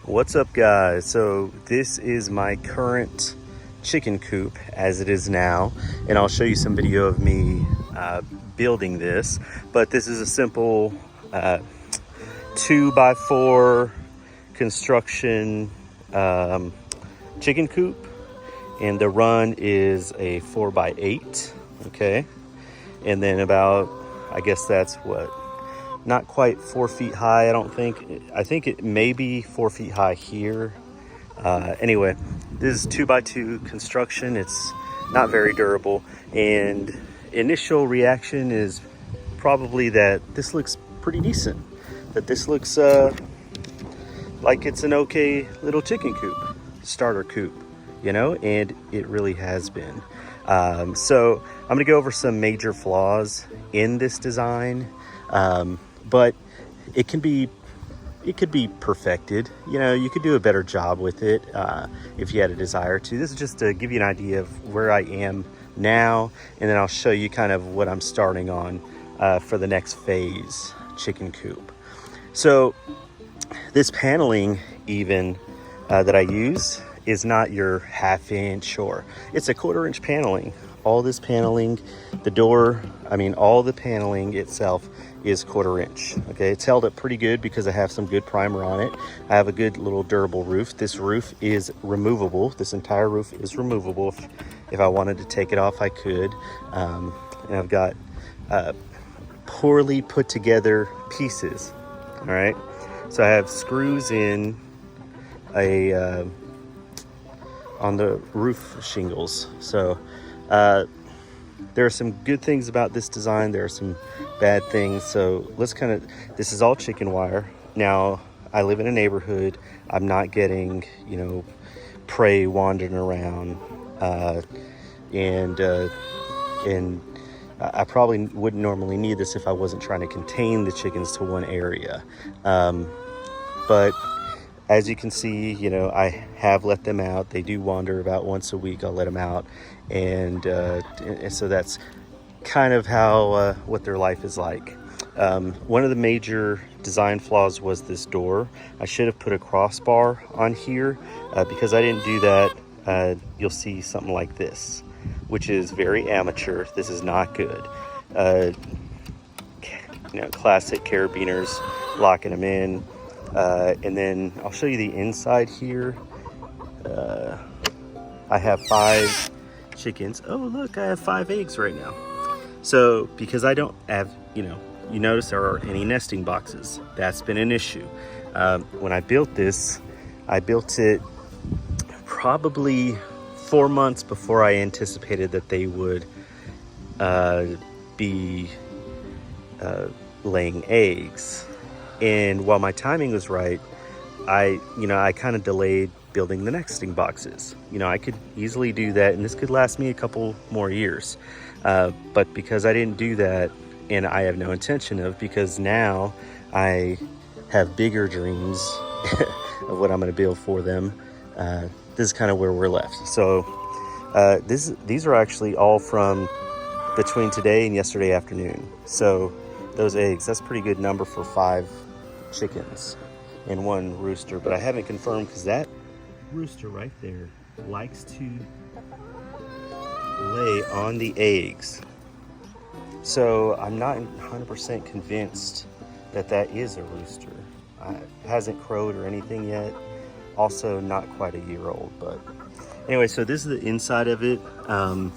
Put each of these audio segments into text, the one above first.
What's up, guys? So this is my current chicken coop as it is now, and I'll show you some video of me building this. But this is a simple 2x4 construction chicken coop, and the run is a 4x8. Okay, and then about, I guess that's what, not quite 4 feet high. I think it may be 4 feet high here. Anyway, this is 2x2 construction. It's not very durable, and initial reaction is probably that this looks pretty decent, that this looks like it's an okay little chicken coop, starter coop, you know, and it really has been. So I'm gonna go over some major flaws in this design, but it could be perfected. You know, you could do a better job with it if you had a desire to. This is just to give you an idea of where I am now, and then I'll show you kind of what I'm starting on for the next phase chicken coop. So this paneling even that I use is not your 1/2 inch, or it's a 1/4 inch paneling. All this paneling, the door, all the paneling itself is 1/4 inch. Okay, it's held up pretty good because I have some good primer on it. I have a good little durable roof. This roof is removable. This entire roof is removable. If I wanted to take it off, I could. And I've got poorly put together pieces. All right, so I have screws in on the roof shingles. So there are some good things about this design. There are some bad things. So this is all chicken wire. Now, I live in a neighborhood. I'm not getting, prey wandering around. And I probably wouldn't normally need this if I wasn't trying to contain the chickens to one area. But as you can see, I have let them out. They do wander about once a week. I'll let them out. And so that's kind of how what their life is like. One of the major design flaws was this door. I should have put a crossbar on here. Because I didn't do that, you'll see something like this, which is very amateur. This is not good. Classic carabiners, locking them in. And then I'll show you the inside here. I have 5 chickens. Oh, look, I have 5 eggs right now. So because I don't have, you notice there aren't any nesting boxes. That's been an issue. When I built this, I built it probably 4 months before I anticipated that they would be laying eggs. And while my timing was right, I kind of delayed building the nesting boxes. I could easily do that, and this could last me a couple more years. But because I didn't do that, and I have no intention of, because now I have bigger dreams of what I'm going to build for them, this is kind of where we're left. So these are actually all from between today and yesterday afternoon. So those eggs, that's a pretty good number for 5 chickens and 1 rooster, but I haven't confirmed because that rooster right there likes to lay on the eggs. So I'm not 100% convinced that is a rooster. It hasn't crowed or anything yet. Also not quite a year old, but anyway, so this is the inside of it. I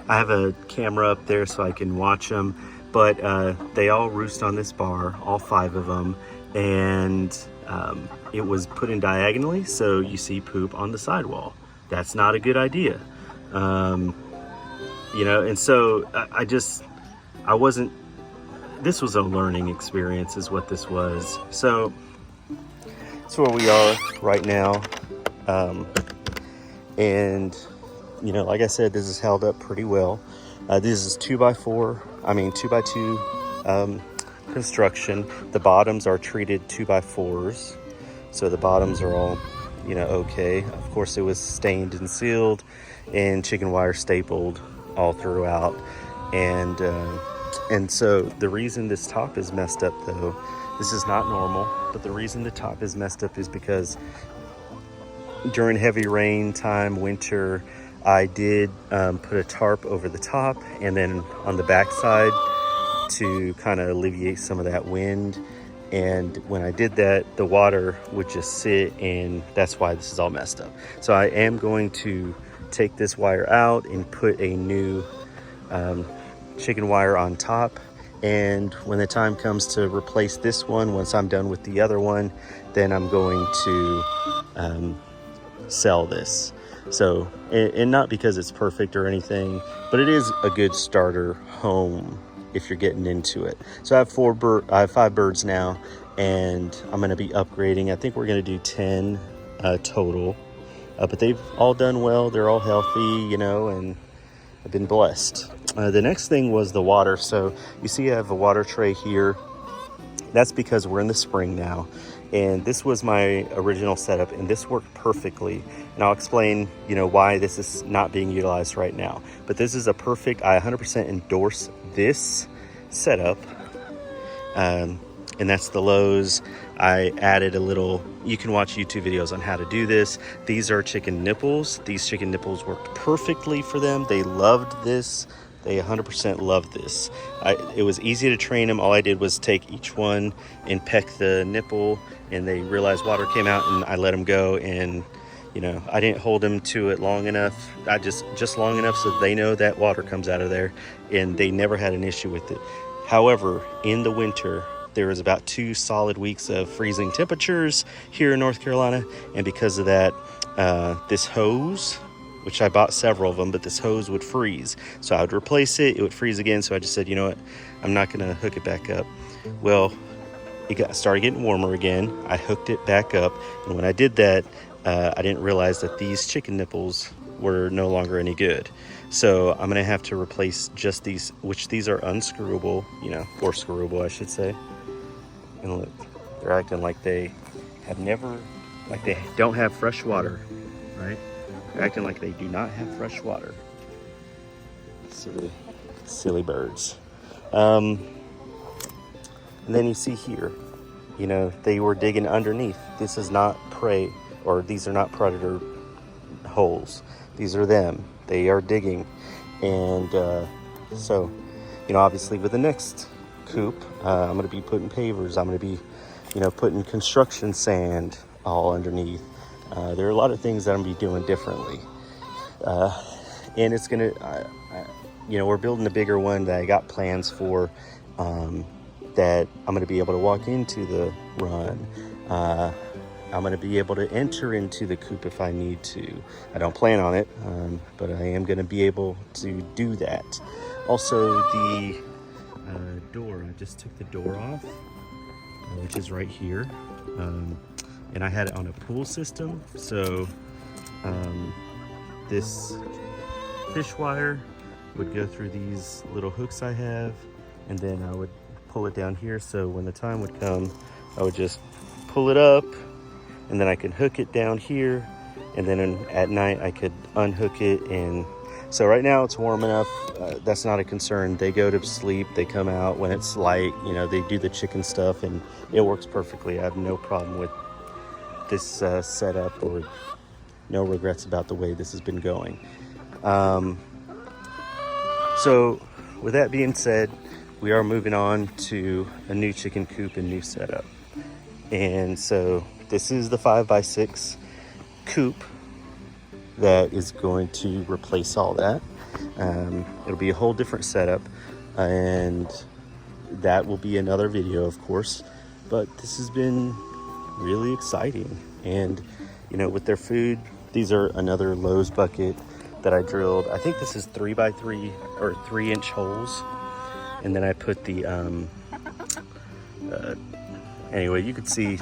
have a camera up there so I can watch them. But they all roost on this bar, all 5 of them, and it was put in diagonally, so you see poop on the sidewall. That's not a good idea, and so this was a learning experience is what this was. So that's where we are right now, and like I said, this is held up pretty well. This is 2x2 construction. The bottoms are treated 2x4s, so the bottoms are all okay. Of course, it was stained and sealed and chicken wire stapled all throughout, and so the reason this top is messed up though This is not normal, but the reason the top is messed up is because during heavy rain time, winter, I did put a tarp over the top and then on the back side to kind of alleviate some of that wind. And when I did that, the water would just sit, and that's why this is all messed up. So I am going to take this wire out and put a new chicken wire on top. And when the time comes to replace this one, once I'm done with the other one, then I'm going to sell this. So, and not because it's perfect or anything, but it is a good starter home if you're getting into it. So I have 5 birds now, and I'm going to be upgrading. I think we're going to do 10 total, but they've all done well. They're all healthy, you know, and I've been blessed. The next thing was the water. So you see I have a water tray here. That's because we're in the spring now, and this was my original setup, and this worked perfectly. And I'll explain, you know, why this is not being utilized right now. But this is a perfect, I 100% endorse this setup. And that's the Lowe's. I added a little, you can watch YouTube videos on how to do this. These are chicken nipples. These chicken nipples worked perfectly for them. They loved this. They 100% loved this. It was easy to train them. All I did was take each one and peck the nipple, and they realized water came out, and I let them go. And you know, I didn't hold them to it long enough. I just long enough so they know that water comes out of there, and they never had an issue with it. However, in the winter, there was about 2 solid weeks of freezing temperatures here in North Carolina, and because of that, this hose, which I bought several of them, but this hose would freeze. So I would replace it, it would freeze again. So I just said, you know what, I'm not gonna hook it back up. Well, it started getting warmer again. I hooked it back up, and when I did that, I didn't realize that these chicken nipples were no longer any good. So I'm gonna have to replace just these, which these are unscrewable, you know, or screwable, I should say. And look, they're acting like they have never, like they don't have fresh water, right? They're acting like they do not have fresh water. Silly birds. And then you see here, you know, they were digging underneath. This is not prey, or these are not predator holes. These are them. They are digging. And so, you know, obviously with the next coop, I'm going to be putting pavers. I'm going to be, you know, putting construction sand all underneath. There are a lot of things that I'm going to be doing differently. And it's going to, you know, we're building a bigger one that I got plans for, that I'm going to be able to walk into the run. I'm going to be able to enter into the coop if I need to. I don't plan on it, but I am going to be able to do that. Also, the door, I just took the door off, which is right here. And I had it on a pull system. So this fish wire would go through these little hooks I have, and then I would pull it down here. So when the time would come, I would just pull it up, and then I could hook it down here, and then at night I could unhook it. And so right now it's warm enough. That's not a concern. They go to sleep, they come out when it's light, you know, they do the chicken stuff, and it works perfectly. I have no problem with this setup, or no regrets about the way this has been going. So with that being said, we are moving on to a new chicken coop and new setup. And so this is the 5x6 coop that is going to replace all that. It'll be a whole different setup, and that will be another video, of course. But this has been really exciting. And, you know, with their food, these are another Lowe's bucket that I drilled. I think this is 3x3 or 3-inch holes. And then I put the, anyway, you could see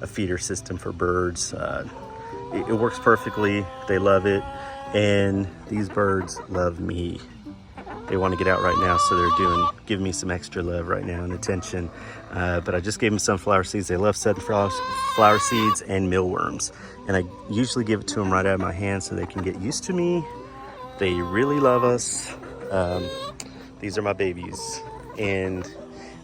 a feeder system for birds. It works perfectly. They love it. And these birds love me. They want to get out right now, so they're giving me some extra love right now and attention. But I just gave them sunflower seeds. They love sunflower seeds and mealworms. And I usually give it to them right out of my hand so they can get used to me. They really love us. These are my babies. And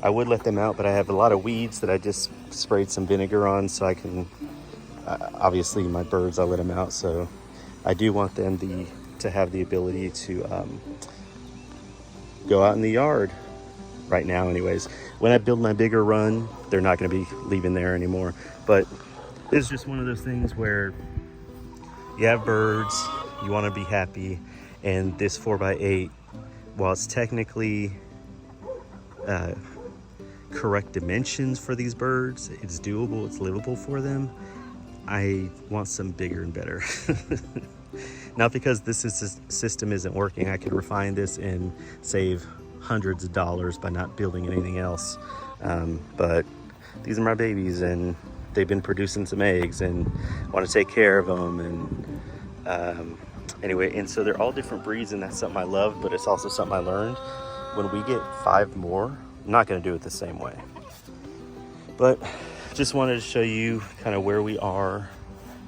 I would let them out, but I have a lot of weeds that I just sprayed some vinegar on so I can, obviously my birds, I let them out. So I do want them to have the ability to go out in the yard right now anyways. When I build my bigger run, they're not going to be leaving there anymore. But it's just one of those things where you have birds, you want to be happy, and this 4x8, while it's technically correct dimensions for these birds, it's doable, it's livable for them. I want some bigger and better. Not because this system isn't working. I could refine this and save hundreds of dollars by not building anything else. But these are my babies, and they've been producing some eggs, and I want to take care of them. And anyway, and so they're all different breeds, and that's something I love, but it's also something I learned. When we get 5 more, I'm not going to do it the same way. But just wanted to show you kind of where we are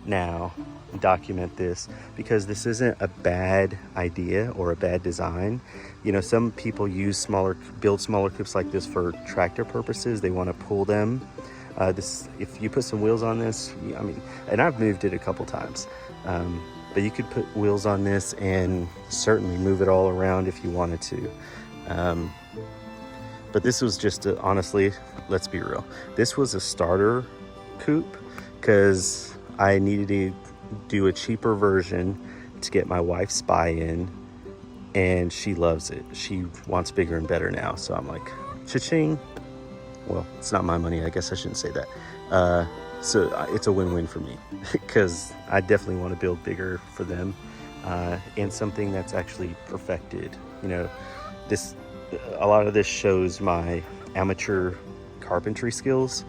now, document this, because this isn't a bad idea or a bad design. You know, some people build smaller coops like this for tractor purposes. They want to pull them. If you put some wheels on this, I mean, and I've moved it a couple times, but you could put wheels on this and certainly move it all around if you wanted to. But this was just honestly, let's be real, this was a starter coop because I needed to do a cheaper version to get my wife's buy-in, and she loves it. She wants bigger and better now. So I'm like, cha-ching. Well, it's not my money. I guess I shouldn't say that. So it's a win-win for me because I definitely want to build bigger for them, and something that's actually perfected. You know, a lot of this shows my amateur carpentry skills.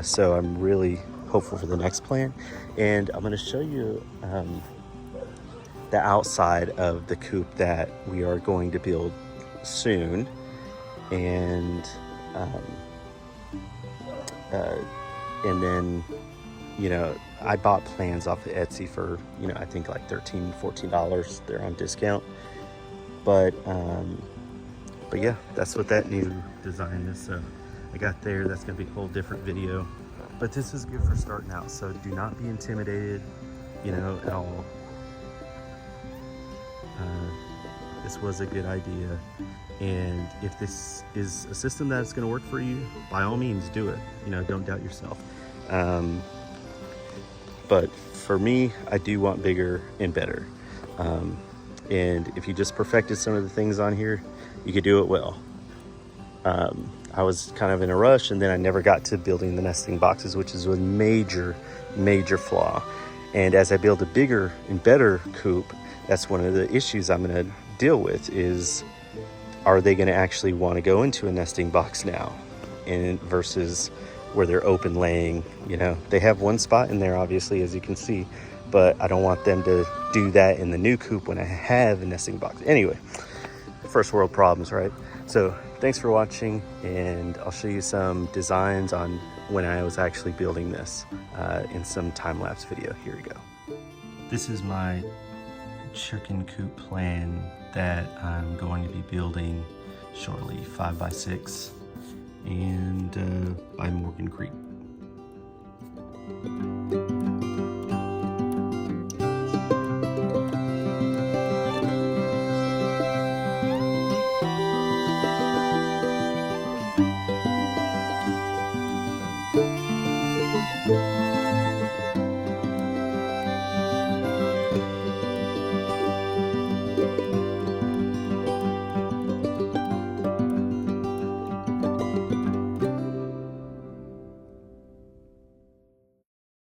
So I'm really hopeful for the next plan, and I'm going to show you the outside of the coop that we are going to build soon. And then, you know, I bought plans off of Etsy for, you know, I think like $13-14. They're on discount, but yeah, that's what that new design is. So I got there. That's going to be a whole different video. But this is good for starting out, so do not be intimidated, you know, at all. This was a good idea, and if this is a system that's going to work for you, by all means do it. You know, don't doubt yourself. But for me, I do want bigger and better. And if you just perfected some of the things on here, you could do it well. I was kind of in a rush, and then I never got to building the nesting boxes, which is a major flaw. And as I build a bigger and better coop, that's one of the issues I'm going to deal with is, are they going to actually want to go into a nesting box now, and versus where they're open laying? You know, they have one spot in there, obviously, as you can see, but I don't want them to do that in the new coop when I have a nesting box. Anyway, first world problems, right? So thanks for watching, and I'll show you some designs on when I was actually building this in some time-lapse video. Here we go. This is my chicken coop plan that I'm going to be building shortly, 5x6, and by Morgan Creek.